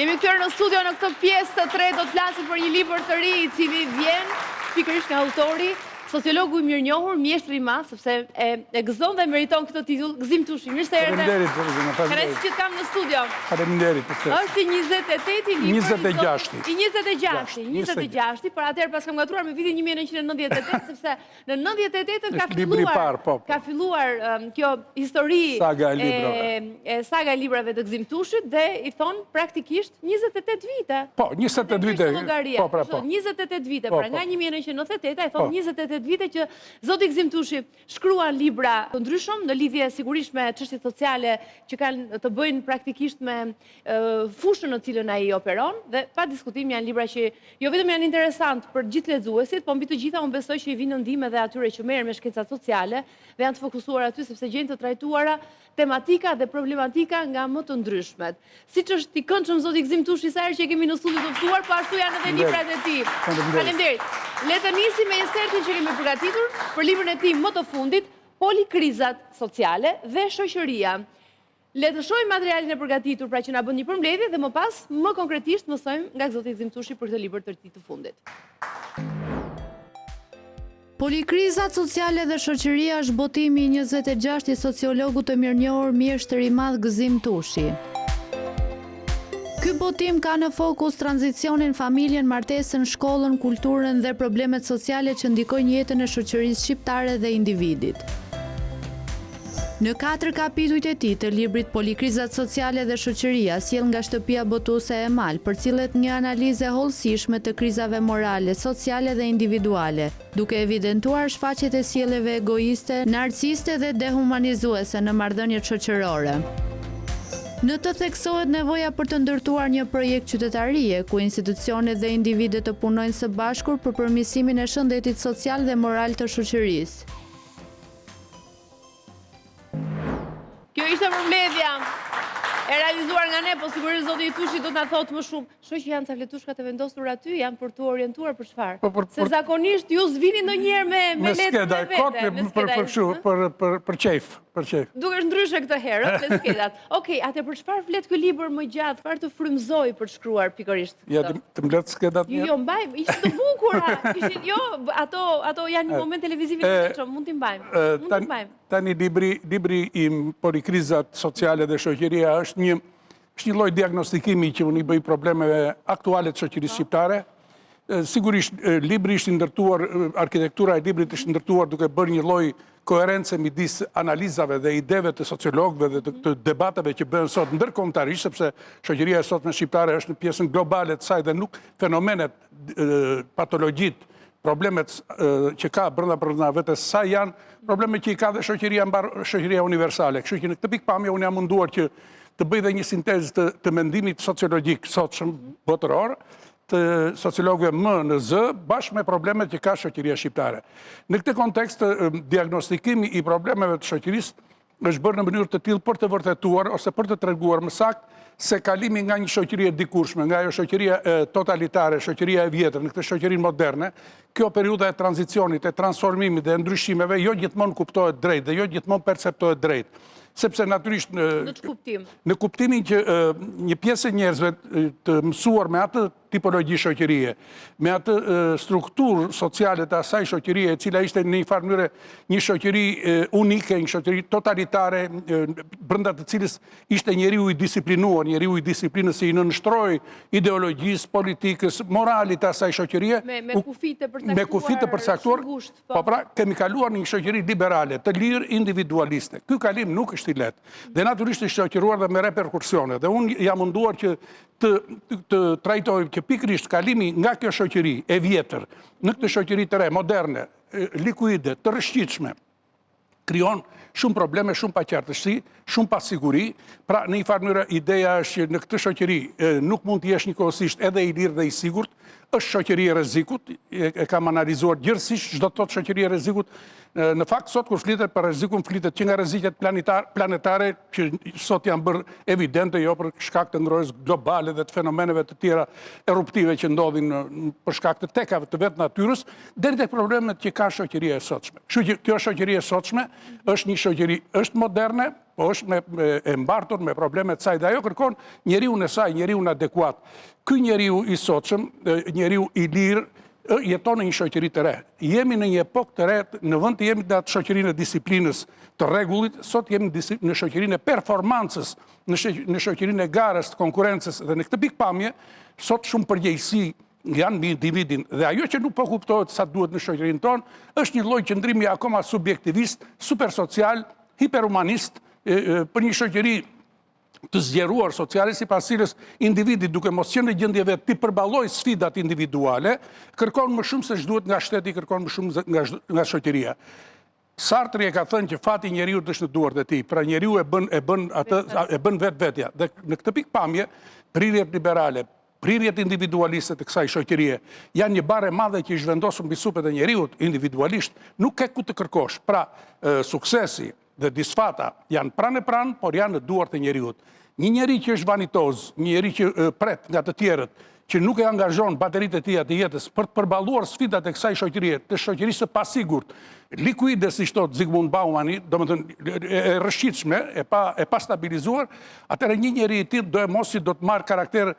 Jemi kthyer në studio në këtë pjesë të tretë, do të flasim për një libër të ri I cili vjen pikërisht nga autori, sociologu I mirënjohur, mjeshtri I madh, sepse e gëzon dhe meriton këtë titull, Gzim Tushi. Mirë se erdhe. Faleminderit. që kam në studio. Faleminderit për këtë. Është I 28-i libër. 26-i. I 26-i, por atëherë pas kam gatruar me vitin 1998, sepse në 98-ën ka filluar kjo histori saga e librave të Gzim Tushit dhe I thon praktikisht 28 vite. Po, 28 vite. Po, 28 vite, pra nga 1998 I thon 28 vite që zoti Gzim Tushi shkruan libra të ndryshëm në lidhje sigurisht me çështje sociale që kanë të bëjnë praktikisht me fushën në cilën ai operon dhe pa diskutim janë libra që jo vetëm janë interesant për gjithë lexuesit, por mbi të gjitha unë besoj që I vinë ndihmë edhe atyre që merren me shkencat sociale dhe janë të fokusuar aty sepse gjejnë të trajtuara tematika dhe problematika nga më të ndryshmet. Siç është I këndshëm zoti Gzim Tushi sa herë që kemi në studio të ftuar, po ashtu janë edhe librat e tij. Faleminderit. Le të nisim me insertin që kemi përgatitur për librin e tij më të fundit, Polikrizat sociale dhe shoqëria. Le të shohim materialin e përgatitur pra që na bën një përmbledhje dhe më pas më konkretisht mësojmë nga zoti Gzim Tushi për këtë libër të tij të fundit. Polikrizat sociale dhe shoqëria është botimi I 26 I sociologut të mirënjohur mjeshtri I madh Gzim Tushi. Ky botim ka në fokus tranzicionin, familjen, martesën, shkollën, kulturën dhe problemet sociale që ndikojnë jetën e shoqërisë shqiptare dhe individit. Në 4 kapitujt e tij të librit Polikrizat sociale dhe shoqëria sjell nga shtëpia botuese e Mal, përcillet një analizë hollësishme të krizave morale, sociale dhe individuale, duke evidentuar shfaqjet e sjelljeve egoiste, narciste dhe dehumanizuese në marrëdhëniet shoqërore. Në të theksohet nevoja për të ndërtuar një projekt qytetarie, ku institucionet dhe individet të punojnë së bashkur për përmirësimin e shëndetit social dhe moral të shoqërisë. Kjo ishte përmbledhja e realizuar nga ne, po sigurisht zoti Tushi do të na thotë më shumë. Shoh që janë ca fletushka të vendosur aty, janë për tu orientuar për çfarë? Se zakonisht ju s'vini ndonjëherë me letë për qejf. Dukesh ndryshe këtë herë, me skedat. Okej, atë për çfarë flet ky libër më gjatë? Çfarë të frymëzoi për të shkruar pikërisht? Ja, të mbledh skedat një. Jo, mbaj, ishte të bukura. Ishin ato janë një moment televiziv I shëndetshëm, mund t'i mbajmë. Tani libri im Polikrizat sociale dhe shoqëria është një lloj diagnostikimi që unë I bëj problemeve aktuale të shoqërisë shqiptare. Sigurisht, libri ishte ndërtuar, arkitektura e librit ishte ndërtuar duke bërë një lloj koherence midis analizave dhe ideve të sociologëve dhe të debateve që bëhen sot ndërkombëtarisht, sepse shoqëria e sotme shqiptare është në pjesën globale të saj dhe nuk fenomenet, patologjit, problemet që ka brenda vetes sa janë problemet që I ka dhe shoqëria universale. Kështu që në këtë pikpamje unë jam munduar që të bëj dhe një sintezë të mendimit sociologjik sotshëm botëror, të sociologëve më në zë, bashkë me problemet që ka shoqëria shqiptare. Në këtë kontekst, diagnostikimi I problemeve të shoqërisë është bërë në mënyrë të tillë për të vërtetuar ose për të treguar më saktë se kalimi nga një shoqëri e dikurshme, nga ajo shoqëria totalitare, shoqëria e vjetër, në këtë shoqërinë moderne, kjo periudha e tranzicionit, e transformimit dhe ndryshimeve jo gjithmonë kuptohet drejt dhe jo gjithmonë perceptohet drejt. Sepse natyrisht në kuptimin që një pjesë e njerëzve të mësuar me atë tipologji shoqërie, me atë strukturë sociale të asaj shoqërie, e cila ishte në një farë mënyrë një shoqëri unike, një shoqëri totalitare, brenda të cilës ishte njeriu I disiplinuar, njeriu I disiplinës I nënshtroi ideologjisë, politikës, moralit të asaj shoqërie, me kufit të përcaktuar, po pra kemi kaluar në një shoqëri liberale, të lirë individualiste. Ky kalim nuk është I lehtë. Dhe natyrisht është shoqëruar dhe me reperkusione. Dhe unë jam munduar që të trajtoj që pikërisht kalimi nga kjo shoqëri e vjetër në këtë shoqëri të re, moderne, likuide, të rrëshqitshme, krijon shumë probleme, shumë paqartësi, shumë pasiguri. Pra në një farë mënyrë ideja është që në këtë shoqëri nuk mund të jesh njëkohësisht edhe I lirë dhe I sigurt, është shoqëri e rrezikut, e kam analizuar gjithësisht çdo të thotë shoqëri e rrezikut. Në fakt sot kur flitet për rrezikun flitet që nga rreziqet planetare që sot janë bërë evidente jo për shkak të ngrohjes globale dhe të fenomeneve të tjera eruptive që ndodhin për shkak të tekave të vetë natyrës, deri tek problemet që ka shoqëria e sotshme. Kështu që kjo shoqëri e sotshme është një shoqëri është moderne, po është e mbartur me problemet saj, dhe ajo kërkon njeriu në saj, njeriu në adekuat. Ky njeriu i sotshëm, njeriu i lirë, jeton në një shoqëri të re. Jemi në një epokë të re, në vend të jemi në atë shoqërinë e disiplinës të rregullit, sot jemi në shoqërinë e performancës, në shoqërinë e garës, të konkurrencës, dhe në këtë pikpamje, sot shumë përgjegjësi janë mbi individin, dhe ajo që nuk po kuptohet sa duhet në shoqërinë tonë, është një lloj qëndrimi akoma subjektivist, supersocial, hiperhumanist, për një shoqëri të zgjeruar sociale, sipas cilës individi duke mos qenë në gjendje vetë të përballojë sfidat individuale, kërkon më shumë se ç'duhet nga shteti, kërkon më shumë nga shoqëria. Sartri e ka thënë që fati i njeriu është në duart e tij, pra njeriu e bën vetvetja. Dhe në këtë pikpamje, prirjet liberale, prirjet individualiste të kësaj shoqërie janë një barë e madhe që i zhvendosur mbi supet e njeriut individualisht, nuk ke ku të kërkosh. Pra, suksesi dhe disfata janë pranë e pranë, por janë në duart e njeriut. Një njeri që është vanitoz, një njeri që pret nga të tjerët, që nuk e angazhon bateritë e tija të jetës për të përballuar sfidat e kësaj shoqërie, të shoqërisë së pasigurt, likuide, siç thot Zygmunt Baumani, domethënë e rrëshqitshme, e pa stabilizuar, atëherë një njeri i tillë do e mosi do të marrë karakter,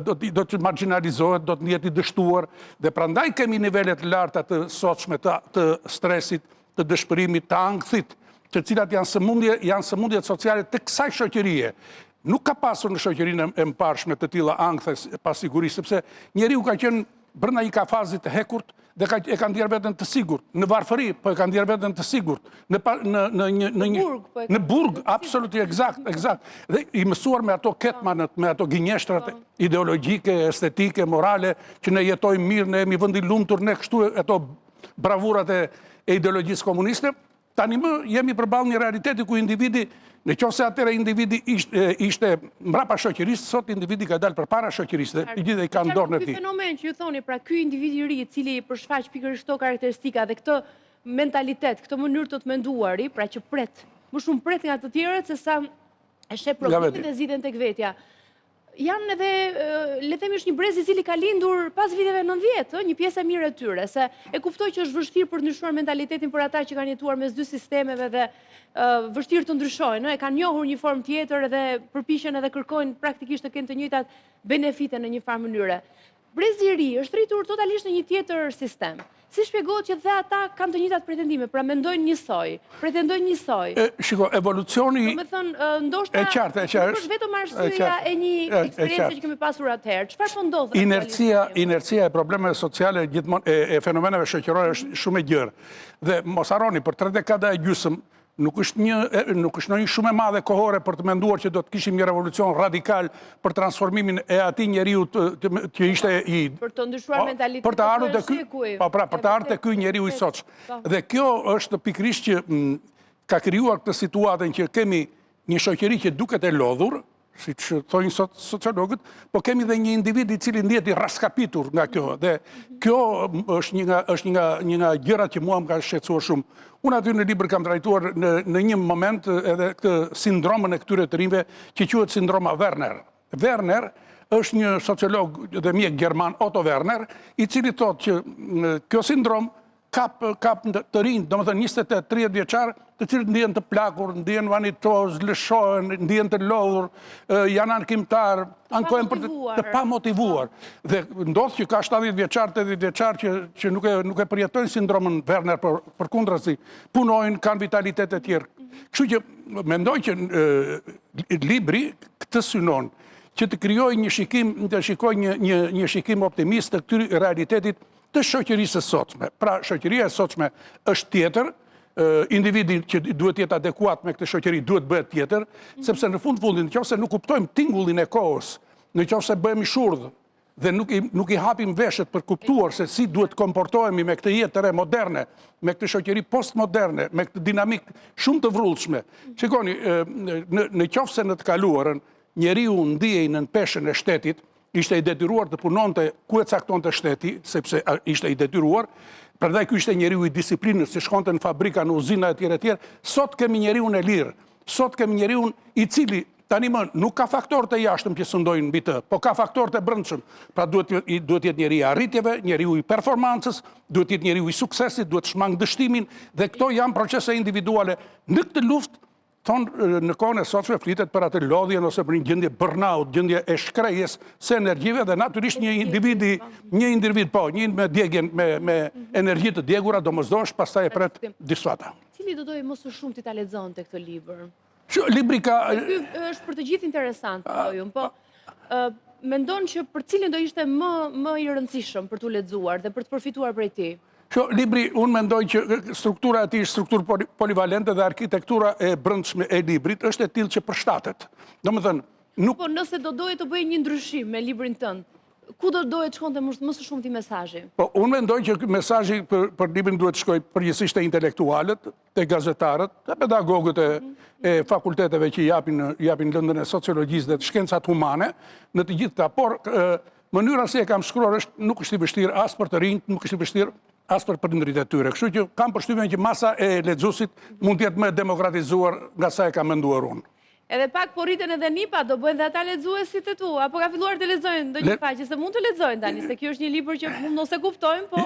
do të marginalizohet, do të jetë i dështuar, dhe prandaj kemi nivele të larta të sotshme të stresit, të dëshpërimit, të ankthit, të cilat janë sëmundjet sociale të kësaj shoqërie. Nuk ka pasur në shoqërinë e mparshme të tilla ankthës pasigurisë, sepse njeriu ka qenë brenda një kafazit të hekurt dhe e ka ndjerë veten të sigurt. Në varfëri, po e ka ndjerë veten të sigurt. Në burg, absolutisht, eksakt. Dhe i mësuar me ato ketmanët, me ato gënjeshtrat ideologjike, estetike, morale, që ne jetojmë mirë, ne jemi vend i lumtur, ne kështu ato bravurat e ideologjisë komuniste. Tani më jemi përballë një realiteti ku individi, në qoftë se atëherë individi ishte mbrapa shoqërisë, sot individi ka dalë përpara shoqërisë dhe i gjithë i ka në dorën e tij. Ky fenomen që ju thoni, pra ky individ i ri i cili përshfaq pikërisht këto karakteristika dhe këtë mentalitet, këtë mënyrë të menduari, pra që pret, më shumë pret nga të tjerët se sa e sheh problemet dhe zgjidhen tek vetja. Janë edhe, le themi, është një brez i cili ka lindur pas viteve 90, një pjesë e mirë e tyre, se e kuptoj që është vështirë për të ndryshuar mentalitetin për ata që kanë jetuar mes dy sistemeve dhe vështirë të ndryshojnë, e kanë njohur një formë tjetër dhe përpiqen edhe kërkojnë praktikisht të kenë të njëjtat benefite në një farë mënyre. Brezi i ri është rritur totalisht në një tjetër sistem. Si shpjegohet që dhe ata kanë të njëjtat pretendime, pra mendojnë njësoj, pretendojnë njësoj? Shiko, evolucioni... Do me thënë, ndoshta nuk është vetëm arsyeja e një eksperiencë që kemi pasur atëherë. Çfarë po ndodh? Inercia e problemeve sociale e fenomeneve shoqërore është shumë e gjerë. Dhe mos harroni, për 3 dekada e gjysmë, nuk është një shumë e madhe kohore për të menduar që do të kishim një revolucion radikal për transformimin e atij njeriu që ishte i... Për të ndryshuar mentalitetin për të ardhur te ky njeriu i sotshëm. Dhe kjo është pikërisht që ka krijuar këtë situatën që kemi një shoqëri që duket e lodhur, siç thonë sot sociologët, po kemi dhe një individ i cili ndihet i raskapitur nga kjo. Dhe kjo është një nga gjërat që mua më ka shqetësuar shumë. Unë aty në libër kam trajtuar në një moment edhe këtë sindromën e këtyre të rinjve që quhet sindroma Werner. Werner është një sociolog dhe mjek gjerman, Otto Werner, i cili thotë që kjo sindrom kap të rinj, domethënë 28-30 vjeçar, të cilët ndihen të plakur, ndihen vanitoz, lëshohen, ndihen të lodhur, janë anëkimtar, ankohen për të pamotivuar. Dhe ndodh që ka 70 vjeçar, 80 vjeçar që nuk e përjetojnë sindromën Werner, përkundrazi, punojnë, kanë vitalitet e tjerë. Kështu që mendoj që libri këtë synon, që të krijojë një shikim, të shikojë një shikim optimist të këtyre realitetit të shoqërisë së sotshme. Pra, shoqëria e sotshme është tjetër, individi që duhet jetë adekuat me këtë shoqëri duhet bëhet tjetër, sepse në fundin, nëse nuk kuptojmë tingullin e kohës, nëse bëhemi shurdh dhe nuk i hapim veshët për kuptuar se si duhet komportohemi me këtë jetë të re moderne, me këtë shoqëri postmoderne, me këtë dinamik shumë të vrullshme. Shikoni, nëse në të kaluarën njeriu ndihej në peshën e shtetit, ishte i detyruar të punonte ku e caktonte shteti, sepse ishte i detyruar, prandaj ky ishte njeriu i disiplinës, që shkonte në fabrika, në uzina e tjera. Sot kemi njeriun e lirë, sot kemi njeriun i cili tani më nuk ka faktorët e jashtëm që sundojnë mbi të, po ka faktorët e brendshëm. Pra duhet jetë njeriu i arritjeve, njeriu i performancës, duhet jetë njeriu i suksesit, duhet shmang dështimin, dhe këto janë procese individuale. Në këtë luftë thonë në kohën e sotshme flitet për atë lodhjen ose për një gjendje burnout, gjendje e shkrejjes së energjive dhe natyrisht një individ me djegjen me energji të djegura domosdosh pastaj e pret disfata. Cili do dojë më së shumti ta lexonte këtë libër? Libri ka Ky është për të gjithë interesant, po mendon që për cilin do ishte më i rëndësishëm për t'u lexuar dhe për të përfituar prej tij? Libri, unë mendoj që struktura e tij është strukturë polivalente dhe arkitektura e brendshme e librit është e tillë që përshtatet. Domethënë, nuk... Po nëse do doje të bëjë një ndryshim me librin tënd, ku do doje të shkonte më së shumti mesazhi? Po, unë mendoj që mesazhi për librin duhet të shkojë përgjithsisht te intelektualët, te gazetarët, te pedagogët e fakulteteve që japin lëndën e sociologjisë dhe të shkencat humane në të gjitha, por mënyra se e kam shkruar nuk është i vështirë as për të rinjt, nuk është i vështirë as për prindërit e tyre. Kështu që kam përshtypjen që masa e lexuesit mund të jetë më demokratizuar nga sa e kam menduar unë. Edhe pak po rriten edhe nipa, do bëjnë dhe ata lexuesit e tu, apo ka filluar të lexojnë ndonjë faqe, se mund të lexojnë tani, se kjo është një libër që mund ose kuptojnë, po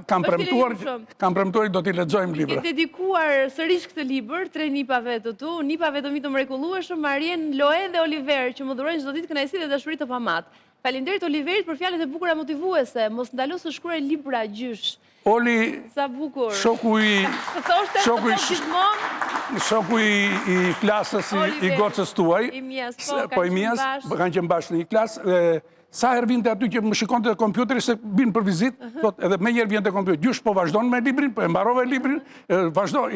kam premtuar do t'i lexojmë libra. Ke dedikuar sërish këtë libër tre nipave të tu, nipave të mi të mrekullueshëm, Marien, Loe dhe Oliver, që më dhurojnë çdo ditë kënaqësi dhe dashuri të pamatë. Faleminderit Oliverit për fjalët e bukura motivuese, mos ndalo të shkruaj libra gjysh. Oli, sa bukur. Shoku i klasës i gocës tuaj, po i mjes, kanë qenë bashkë në një klasë, sa herë vinte aty që më shikonte kompjuteri se binë për vizitë, edhe me njerë vjen të kompjuteri. Gjysh po vazhdon me librin, po e mbarove librin, vazhdo,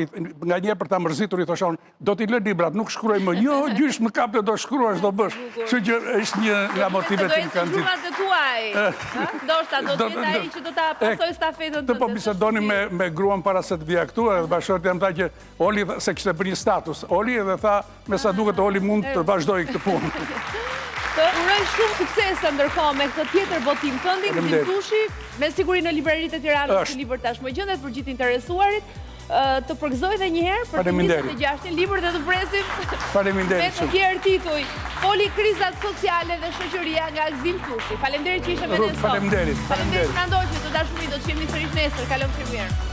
nga njerë për ta mërzitur i thoshonë, do t'i lë librat, nuk shkruaj më, jo, gjysh më kapte do shkruash, do bësh. Kështu që është një nga motivet që më kanë zhitur. Se do e ndoshta do t'jetë ai që do ta pasoj stafetën të. Të po bisedoni me gruan para se të vija këtu, edhe bashkëshorti jam tha që Oli se kishte bërë një status. Oli edhe tha, me sa duket Oli mund të vazhdoj këtë punë. Të uroj shumë suksese ndërkohë me këtë tjetër botim këndin, Gzim Tushi, me siguri në libraritë e Tiranës këtë libër tashmë gjendet për gjithë interesuarit. Të përgëzoj dhe njëherë për të 26 libër dhe të presim me të tjerë tituj. Polikrizat sociale dhe shoqëria nga Gzim Tushi. Faleminderit që ishe me ne sot. Faleminderit. Faleminderit që na ndoqët, të dashuri, do të qemi sërish nesër. Kalofshi mirë.